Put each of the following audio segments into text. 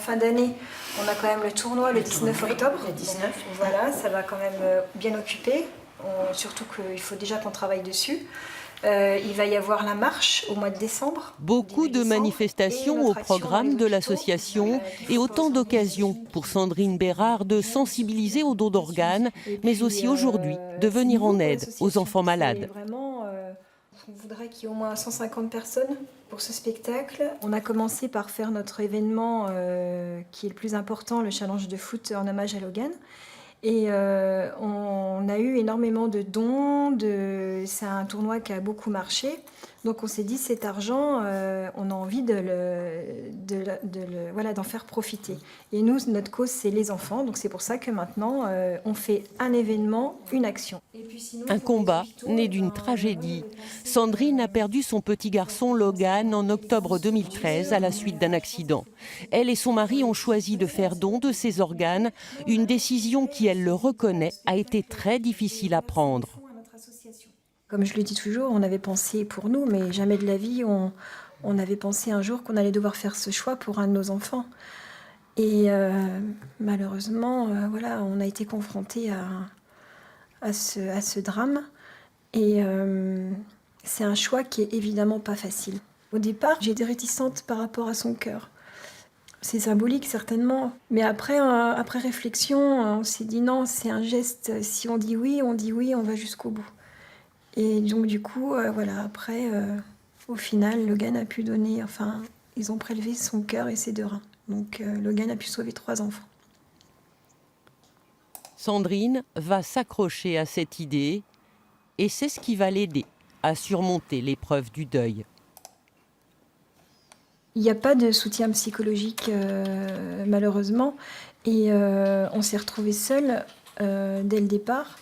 fin d'année, on a quand même le tournoi le 19 octobre. Le 19. Donc, voilà, ça va quand même bien occuper. Surtout qu'il faut déjà qu'on travaille dessus. Il va y avoir la marche au mois de décembre. Beaucoup de manifestations au programme de l'association et autant d'occasions pour Sandrine Bérard de sensibiliser au don d'organes, mais aussi aujourd'hui de venir en aide aux enfants malades. On voudrait qu'il y ait au moins 150 personnes pour ce spectacle. On a commencé par faire notre événement qui est le plus important, le challenge de foot en hommage à Logan. Et on a eu énormément de dons, c'est un tournoi qui a beaucoup marché. Donc on s'est dit cet argent, on a envie d'en faire profiter. Et nous, notre cause, c'est les enfants. Donc c'est pour ça que maintenant, on fait un événement, une action. Et puis sinon, un combat né d'une tragédie. Sandrine a perdu son petit garçon Logan en octobre 2013 à la suite d'un accident. Elle et son mari ont choisi de faire don de ses organes, une décision qui, elle le reconnaît, a été très difficile à prendre. Comme je le dis toujours, on avait pensé pour nous, mais jamais de la vie, on avait pensé un jour qu'on allait devoir faire ce choix pour un de nos enfants. Et malheureusement, voilà, on a été confrontés à ce drame. Et c'est un choix qui est évidemment pas facile. Au départ, j'étais réticente par rapport à son cœur. C'est symbolique certainement, mais après réflexion, on s'est dit non, c'est un geste. Si on dit oui, on va jusqu'au bout. Et donc du coup, voilà, après, au final, Logan a pu donner, enfin, ils ont prélevé son cœur et ses 2 reins. Donc Logan a pu sauver 3 enfants. Sandrine va s'accrocher à cette idée et c'est ce qui va l'aider à surmonter l'épreuve du deuil. Il n'y a pas de soutien psychologique, malheureusement, et on s'est retrouvés seuls dès le départ.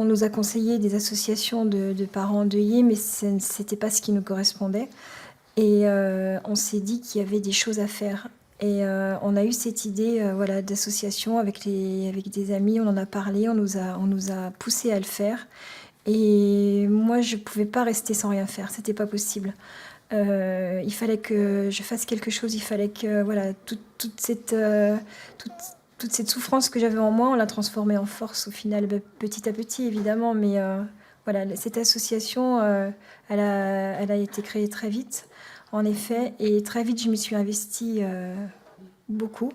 On nous a conseillé des associations de parents endeuillés, mais ce n'était pas ce qui nous correspondait. Et on s'est dit qu'il y avait des choses à faire. Et on a eu cette idée voilà, d'association avec des amis, on en a parlé, on nous a poussé à le faire. Et moi, je ne pouvais pas rester sans rien faire, c'était pas possible. Il fallait que je fasse quelque chose, il fallait que voilà, toute cette souffrance que j'avais en moi, on l'a transformée en force au final, petit à petit évidemment, mais voilà, cette association, elle a été créée très vite, en effet, et très vite je m'y suis investie beaucoup,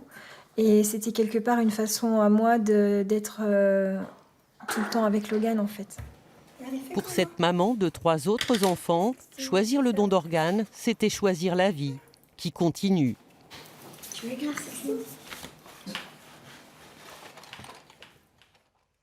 et c'était quelque part une façon à moi d'être tout le temps avec Logan en fait. Pour cette maman de 3 autres enfants, choisir le don d'organes, c'était choisir la vie, qui continue. Tu regardes,